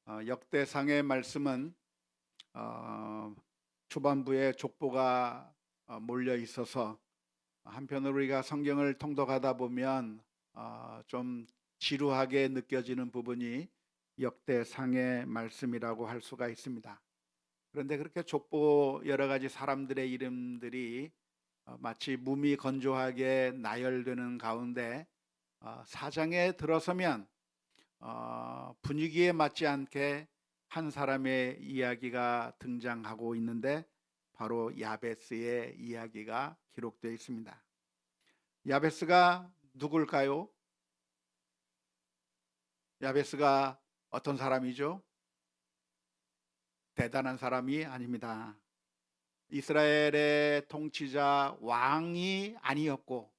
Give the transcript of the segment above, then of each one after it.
역대상의 말씀은 초반부에 족보가 몰려 있어서 한편으로 우리가 성경을 통독하다 보면 좀 지루하게 느껴지는 부분이 역대상의 말씀이라고 할 수가 있습니다. 그런데 그렇게 족보 여러 가지 사람들의 이름들이 마치 무미 건조하게 나열되는 가운데 사장에 들어서면 분위기에 맞지 않게 한 사람의 이야기가 등장하고 있는데 바로 야베스의 이야기가 기록되어 있습니다. 야베스가 누굴까요? 야베스가 어떤 사람이죠? 대단한 사람이 아닙니다. 이스라엘의 통치자 왕이 아니었고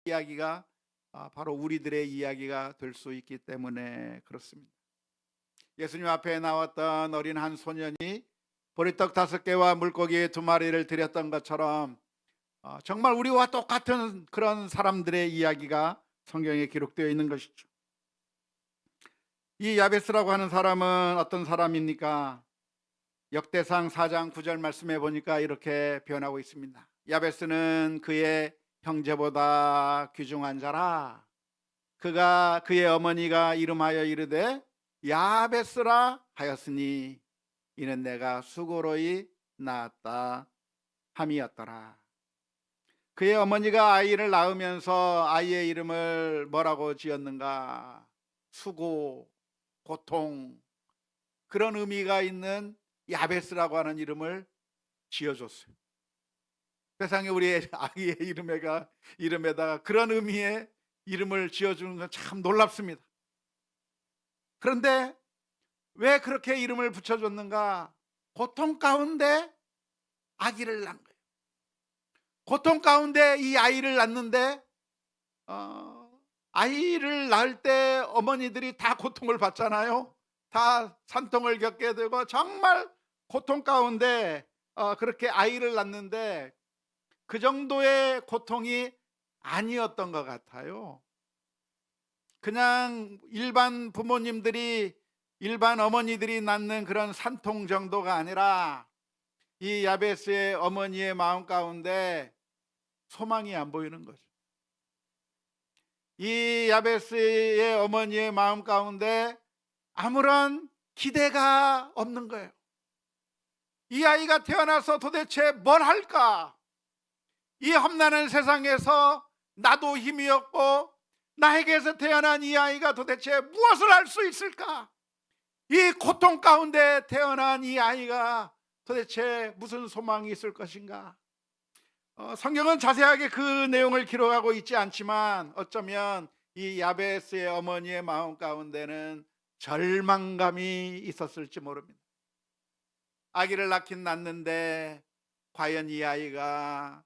이야기가 바로 우리들의 이야기가 될 수 있기 때문에 그렇습니다. 예수님 앞에 나왔던 어린 한 소년이 보리떡 5개와 물고기 2마리를 드렸던 것처럼 정말 우리와 똑같은 그런 사람들의 이야기가 성경에 기록되어 있는 것이죠. 이 야베스라고 하는 사람은 어떤 사람입니까? 역대상 4장 9절 말씀해 보니까 이렇게 표현하고 있습니다. 야베스는 그의 형제보다 귀중한 자라. 그의 어머니가 이름하여 이르되 야베스라 하였으니 이는 내가 수고로이 낳았다 함이었더라. 그의 어머니가 아이를 낳으면서 아이의 이름을 뭐라고 지었는가? 수고, 고통, 그런 의미가 있는 야베스라고 하는 이름을 지어줬어요. 세상에 우리 아이의 이름에다가 그런 의미의 이름을 지어주는 건 참 놀랍습니다. 그런데 왜 그렇게 이름을 붙여줬는가? 고통 가운데 아기를 낳은 거예요. 고통 가운데 이 아이를 낳는데 아이를 낳을 때 어머니들이 다 고통을 받잖아요. 다 산통을 겪게 되고 정말 고통 가운데 그렇게 아이를 낳는데 그 정도의 고통이 아니었던 것 같아요. 그냥 일반 부모님들이, 일반 어머니들이 낳는 그런 산통 정도가 아니라 이 야베스의 어머니의 마음 가운데 소망이 안 보이는 거죠. 이 야베스의 어머니의 마음 가운데 아무런 기대가 없는 거예요. 이 아이가 태어나서 도대체 뭘 할까? 이 험난한 세상에서 나도 힘이 없고 나에게서 태어난 이 아이가 도대체 무엇을 할 수 있을까? 이 고통 가운데 태어난 이 아이가 도대체 무슨 소망이 있을 것인가? 성경은 자세하게 그 내용을 기록하고 있지 않지만 어쩌면 이 야베스의 어머니의 마음 가운데는 절망감이 있었을지 모릅니다. 아기를 낳는데 과연 이 아이가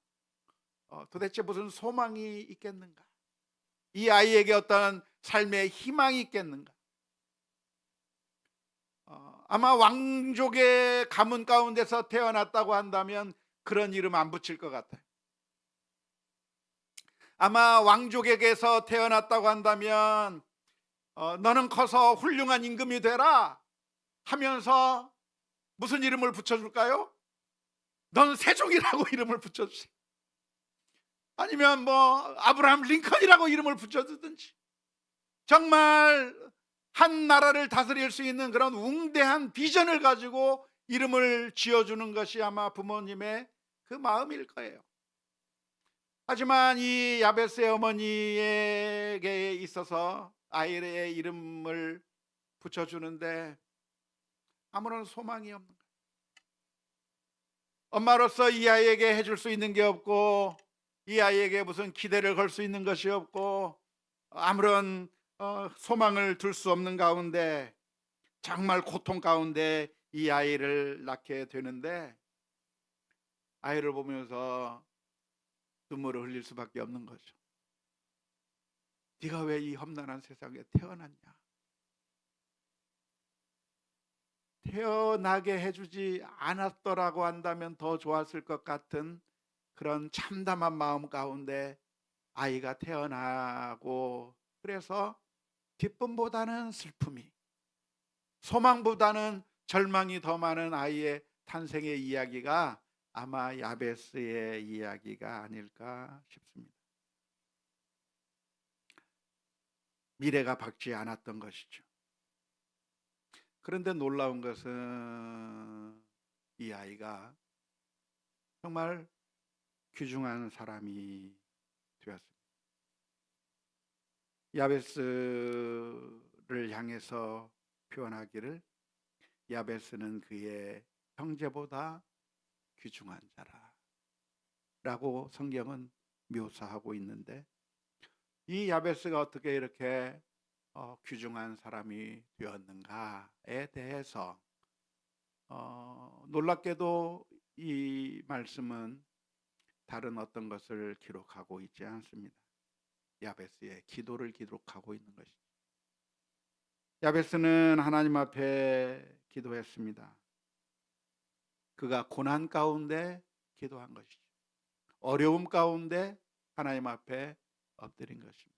도대체 무슨 소망이 있겠는가? 이 아이에게 어떤 삶의 희망이 있겠는가? 아마 왕족의 가문 가운데서 태어났다고 한다면 그런 이름 안 붙일 것 같아요. 아마 왕족에게서 태어났다고 한다면 너는 커서 훌륭한 임금이 되라 하면서 무슨 이름을 붙여줄까요? 넌 세종이라고 이름을 붙여주세요. 아니면 아브라함 링컨이라고 이름을 붙여주든지, 정말 한 나라를 다스릴 수 있는 그런 웅대한 비전을 가지고 이름을 지어주는 것이 아마 부모님의 그 마음일 거예요. 하지만 이 야베스의 어머니에게 있어서 아이의 이름을 붙여주는데 아무런 소망이 없는 거예요. 엄마로서 이 아이에게 해줄 수 있는 게 없고, 이 아이에게 무슨 기대를 걸 수 있는 것이 없고, 아무런 소망을 둘 수 없는 가운데 정말 고통 가운데 이 아이를 낳게 되는데, 아이를 보면서 눈물을 흘릴 수밖에 없는 거죠. 네가 왜 이 험난한 세상에 태어났냐? 태어나게 해주지 않았더라고 한다면 더 좋았을 것 같은 그런 참담한 마음 가운데 아이가 태어나고, 그래서 기쁨보다는 슬픔이, 소망보다는 절망이 더 많은 아이의 탄생의 이야기가 아마 야베스의 이야기가 아닐까 싶습니다. 미래가 밝지 않았던 것이죠. 그런데 놀라운 것은 이 아이가 정말 귀중한 사람이 되었습니다. 야베스를 향해서 표현하기를, 야베스는 그의 형제보다 귀중한 자라 라고 성경은 묘사하고 있는데, 이 야베스가 어떻게 이렇게 귀중한 사람이 되었는가에 대해서 놀랍게도 이 말씀은 다른 어떤 것을 기록하고 있지 않습니다. 야베스의 기도를 기록하고 있는 것이죠. 야베스는 하나님 앞에 기도했습니다. 그가 고난 가운데 기도한 것이죠. 어려움 가운데 하나님 앞에 엎드린 것입니다.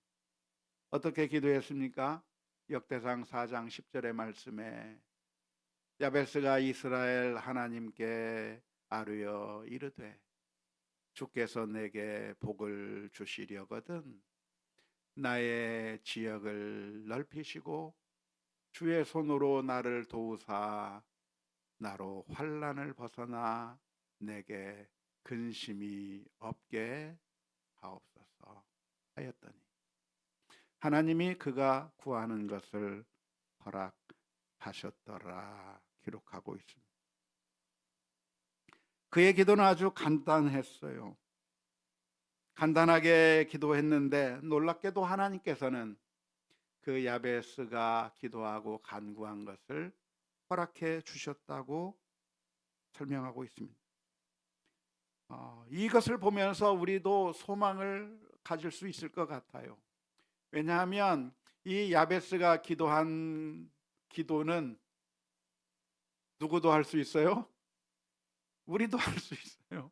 어떻게 기도했습니까? 역대상 4장 10절의 말씀에 야베스가 이스라엘 하나님께 아뢰어 이르되, 주께서 내게 복을 주시려거든 나의 지역을 넓히시고 주의 손으로 나를 도우사 나로 환난을 벗어나 내게 근심이 없게 하옵소서 하였더니 하나님이 그가 구하는 것을 허락하셨더라 기록하고 있습니다. 그의 기도는 아주 간단했어요. 간단하게 기도했는데 놀랍게도 하나님께서는 그 야베스가 기도하고 간구한 것을 허락해 주셨다고 설명하고 있습니다. 이것을 보면서 우리도 소망을 가질 수 있을 것 같아요. 왜냐하면 이 야베스가 기도한 기도는 누구도 할 수 있어요? 우리도 할 수 있어요.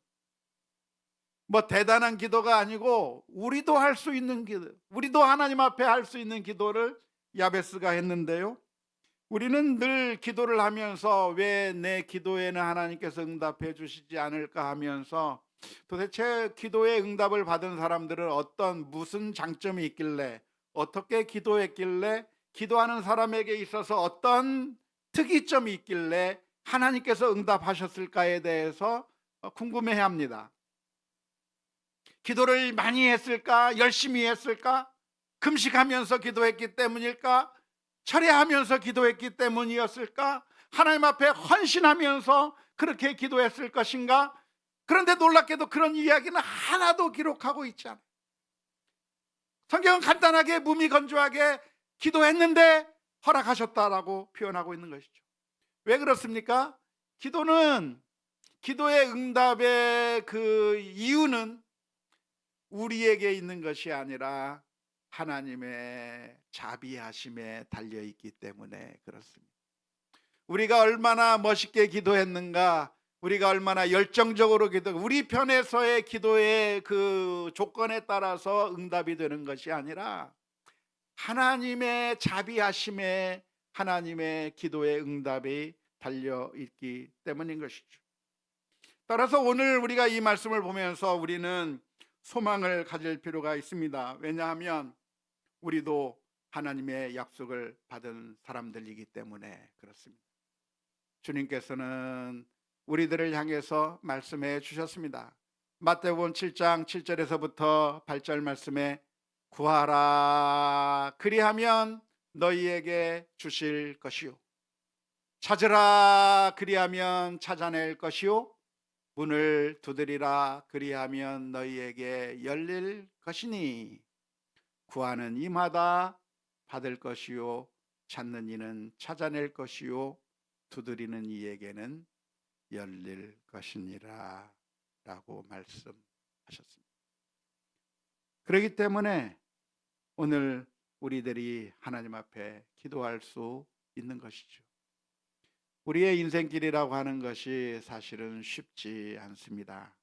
뭐 대단한 기도가 아니고 우리도 할 수 있는 기도, 우리도 하나님 앞에 할 수 있는 기도를 야베스가 했는데요. 우리는 늘 기도를 하면서 왜 내 기도에는 하나님께서 응답해 주시지 않을까 하면서, 도대체 기도의 응답을 받은 사람들은 무슨 장점이 있길래, 어떻게 기도했길래, 기도하는 사람에게 있어서 어떤 특이점이 있길래 하나님께서 응답하셨을까에 대해서 궁금해합니다. 기도를 많이 했을까? 열심히 했을까? 금식하면서 기도했기 때문일까? 철회하면서 기도했기 때문이었을까? 하나님 앞에 헌신하면서 그렇게 기도했을 것인가? 그런데 놀랍게도 그런 이야기는 하나도 기록하고 있지 않아요. 성경은 간단하게 무미건조하게 기도했는데 허락하셨다라고 표현하고 있는 것이죠. 왜 그렇습니까? 기도의 응답의 그 이유는 우리에게 있는 것이 아니라 하나님의 자비하심에 달려있기 때문에 그렇습니다. 우리가 얼마나 멋있게 기도했는가, 우리가 얼마나 열정적으로 우리 편에서의 기도의 그 조건에 따라서 응답이 되는 것이 아니라 하나님의 자비하심에, 하나님의 기도의 응답이 달려있기 때문인 것이죠. 따라서 오늘 우리가 이 말씀을 보면서 우리는 소망을 가질 필요가 있습니다. 왜냐하면 우리도 하나님의 약속을 받은 사람들이기 때문에 그렇습니다. 주님께서는 우리들을 향해서 말씀해 주셨습니다. 마태복음 7장 7절에서부터 8절 말씀에 구하라 그리하면 너희에게 주실 것이요, 찾으라 그리하면 찾아낼 것이요, 문을 두드리라 그리하면 너희에게 열릴 것이니 구하는 이마다 받을 것이요, 찾는 이는 찾아낼 것이요, 두드리는 이에게는 열릴 것이니라 라고 말씀하셨습니다. 그렇기 때문에 오늘 우리들이 하나님 앞에 기도할 수 있는 것이죠. 우리의 인생길이라고 하는 것이 사실은 쉽지 않습니다.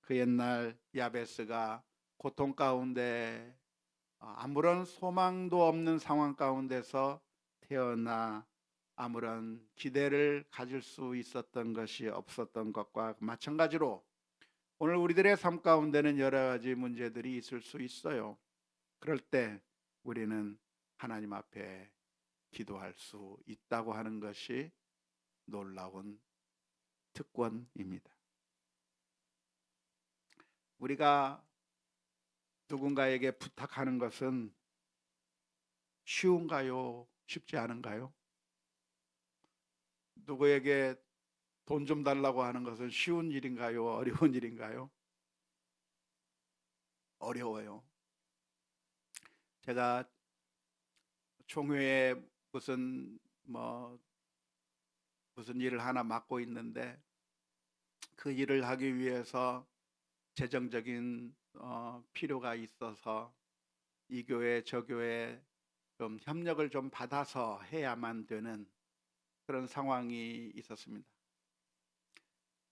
그 옛날 야베스가 고통 가운데 아무런 소망도 없는 상황 가운데서 태어나 아무런 기대를 가질 수 있었던 것이 없었던 것과 마찬가지로 오늘 우리들의 삶 가운데는 여러 가지 문제들이 있을 수 있어요. 그럴 때 우리는 하나님 앞에 기도할 수 있다고 하는 것이 놀라운 특권입니다. 우리가 누군가에게 부탁하는 것은 쉬운가요? 쉽지 않은가요? 누구에게 돈 좀 달라고 하는 것은 쉬운 일인가요? 어려운 일인가요? 어려워요. 제가 총회에 무슨 일을 하나 맡고 있는데 그 일을 하기 위해서 재정적인 필요가 있어서 이 교회 저 교회 좀 협력을 좀 받아서 해야만 되는 그런 상황이 있었습니다.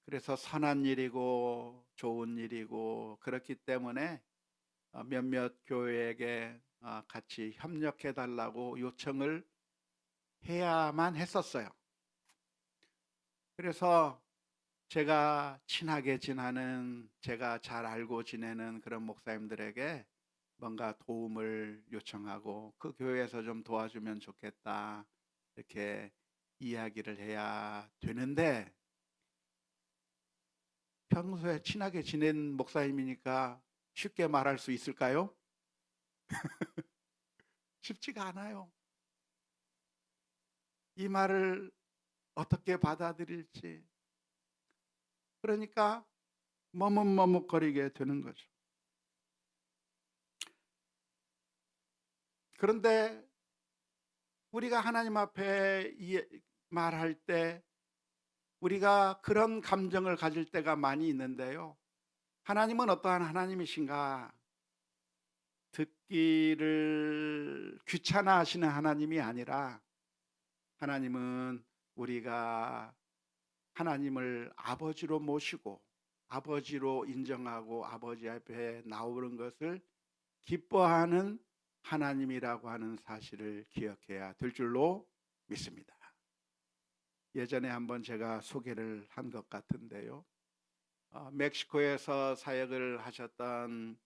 그래서 선한 일이고 좋은 일이고 그렇기 때문에 몇몇 교회에게 같이 협력해 달라고 요청을 해야만 했었어요. 그래서 제가 친하게 지내는, 제가 잘 알고 지내는 그런 목사님들에게 뭔가 도움을 요청하고 그 교회에서 좀 도와주면 좋겠다 이렇게 이야기를 해야 되는데, 평소에 친하게 지낸 목사님이니까 쉽게 말할 수 있을까요? 쉽지가 않아요. 이 말을 어떻게 받아들일지. 그러니까 머뭇머뭇거리게 되는 거죠. 그런데 우리가 하나님 앞에 말할 때 우리가 그런 감정을 가질 때가 많이 있는데요. 하나님은 어떠한 하나님이신가? 듣기를 귀찮아하시는 하나님이 아니라 하나님은 우리가 하나님을 아버지로 모시고 아버지로 인정하고 아버지 앞에 나오는 것을 기뻐하는 하나님이라고 하는 사실을 기억해야 될 줄로 믿습니다. 예전에 한번 제가 소개를 한 것 같은데요. 멕시코에서 사역을 하셨던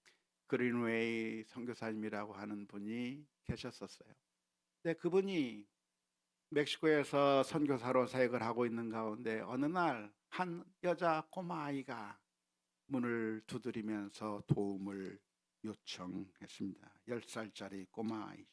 그린웨이 선교사님이라고 하는 분이 계셨었어요. 근데 그분이 멕시코에서 선교사로 사역을 하고 있는 가운데 어느 날 한 여자 꼬마아이가 문을 두드리면서 도움을 요청했습니다. 10살짜리 꼬마아이.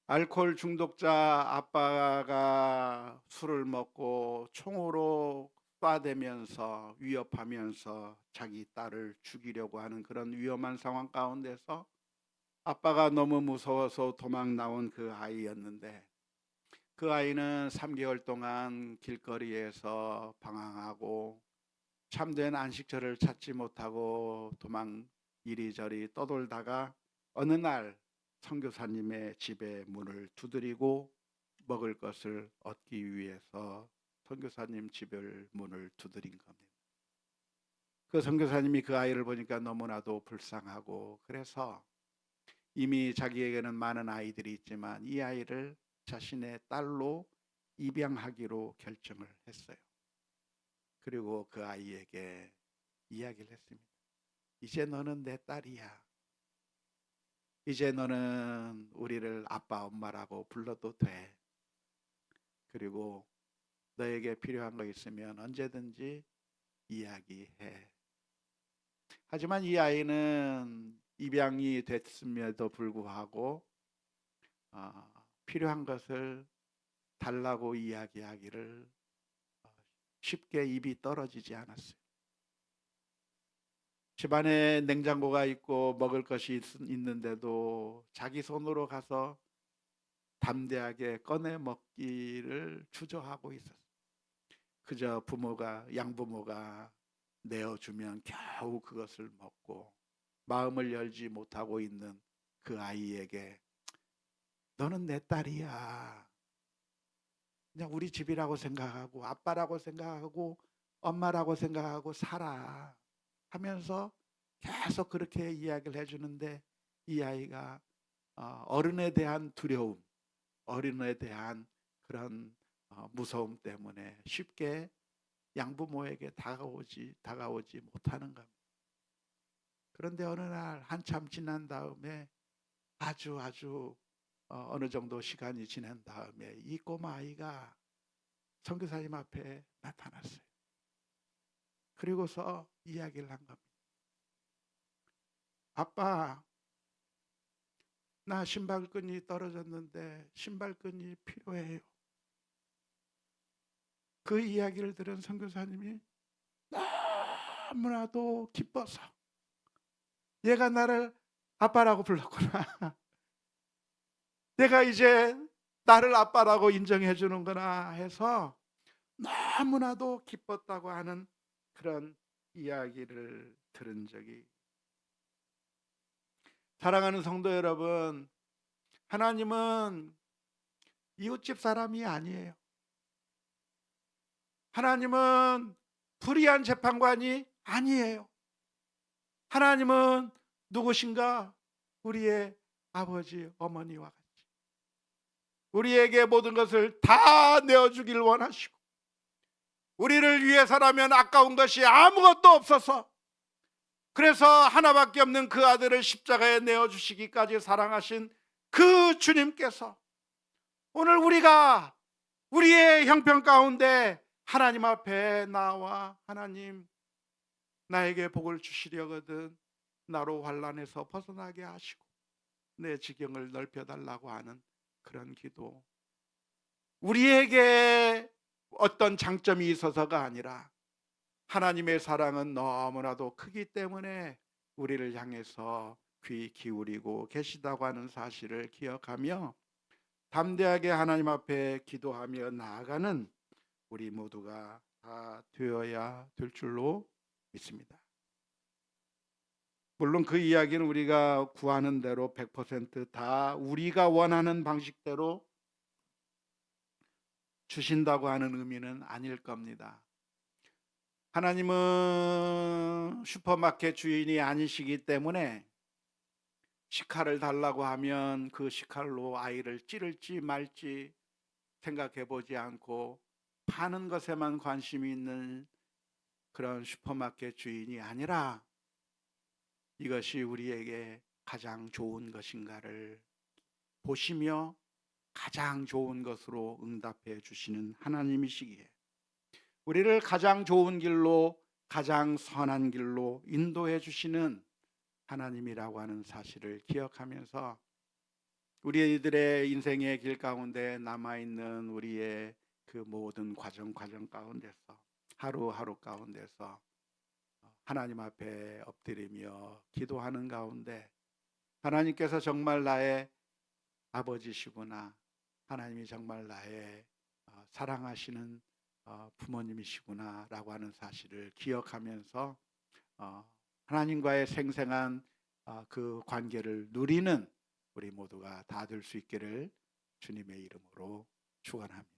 알코올 중독자 아빠가 술을 먹고 총으로 쏴대면서 위협하면서 자기 딸을 죽이려고 하는 그런 위험한 상황 가운데서 아빠가 너무 무서워서 도망 나온 그 아이였는데, 그 아이는 3개월 동안 길거리에서 방황하고 참된 안식처를 찾지 못하고 도망 이리저리 떠돌다가 어느 날 선교사님의 집에 문을 두드리고 먹을 것을 얻기 위해서 선교사님 집을 문을 두드린 겁니다. 그 선교사님이 그 아이를 보니까 너무나도 불쌍하고, 그래서 이미 자기에게는 많은 아이들이 있지만 이 아이를 자신의 딸로 입양하기로 결정을 했어요. 그리고 그 아이에게 이야기를 했습니다. 이제 너는 내 딸이야. 이제 너는 우리를 아빠 엄마라고 불러도 돼. 그리고 너에게 필요한 거 있으면 언제든지 이야기해. 하지만 이 아이는 입양이 됐음에도 불구하고 필요한 것을 달라고 이야기하기를 쉽게 입이 떨어지지 않았어요. 집안에 냉장고가 있고 먹을 것이 있는데도 자기 손으로 가서 담대하게 꺼내 먹기를 주저하고 있었어요. 그저 양부모가 내어주면 겨우 그것을 먹고 마음을 열지 못하고 있는 그 아이에게 너는 내 딸이야. 그냥 우리 집이라고 생각하고 아빠라고 생각하고 엄마라고 생각하고 살아 하면서 계속 그렇게 이야기를 해주는데, 이 아이가 어른에 대한 두려움, 어른에 대한 그런 무서움 때문에 쉽게 양부모에게 다가오지 못하는 겁니다. 그런데 어느 날 한참 지난 다음에 아주 어느 정도 시간이 지난 다음에 이 꼬마 아이가 선교사님 앞에 나타났어요. 그리고서 이야기를 한 겁니다. 아빠, 나 신발끈이 떨어졌는데 신발끈이 필요해요. 그 이야기를 들은 선교사님이 너무나도 기뻐서, 얘가 나를 아빠라고 불렀구나. 내가 이제 나를 아빠라고 인정해 주는구나 해서 너무나도 기뻤다고 하는 그런 이야기를 들은 적이. 사랑하는 성도 여러분, 하나님은 이웃집 사람이 아니에요. 하나님은 불의한 재판관이 아니에요. 하나님은 누구신가? 우리의 아버지, 어머니와 같이 우리에게 모든 것을 다 내어주길 원하시고, 우리를 위해서라면 아까운 것이 아무것도 없어서, 그래서 하나밖에 없는 그 아들을 십자가에 내어주시기까지 사랑하신 그 주님께서 오늘 우리가 우리의 형편 가운데 하나님 앞에 나와, 하나님 나에게 복을 주시려거든 나로 환난에서 벗어나게 하시고 내 지경을 넓혀달라고 하는 그런 기도, 우리에게 어떤 장점이 있어서가 아니라 하나님의 사랑은 너무나도 크기 때문에 우리를 향해서 귀 기울이고 계시다고 하는 사실을 기억하며 담대하게 하나님 앞에 기도하며 나아가는 우리 모두가 다 되어야 될 줄로 믿습니다. 물론 그 이야기는 우리가 구하는 대로 100% 우리가 원하는 방식대로 주신다고 하는 의미는 아닐 겁니다. 하나님은 슈퍼마켓 주인이 아니시기 때문에 식칼을 달라고 하면 그 식칼로 아이를 찌를지 말지 생각해 보지 않고 파는 것에만 관심이 있는 그런 슈퍼마켓 주인이 아니라 이것이 우리에게 가장 좋은 것인가를 보시며 가장 좋은 것으로 응답해 주시는 하나님이시기에 우리를 가장 좋은 길로, 가장 선한 길로 인도해 주시는 하나님이라고 하는 사실을 기억하면서 우리들의 인생의 길 가운데 남아있는 우리의 그 모든 과정 가운데서 하루하루 가운데서 하나님 앞에 엎드리며 기도하는 가운데 하나님께서 정말 나의 아버지시구나, 하나님이 정말 나의 사랑하시는 부모님이시구나 라고 하는 사실을 기억하면서 하나님과의 생생한 그 관계를 누리는 우리 모두가 다 될 수 있기를 주님의 이름으로 축원합니다.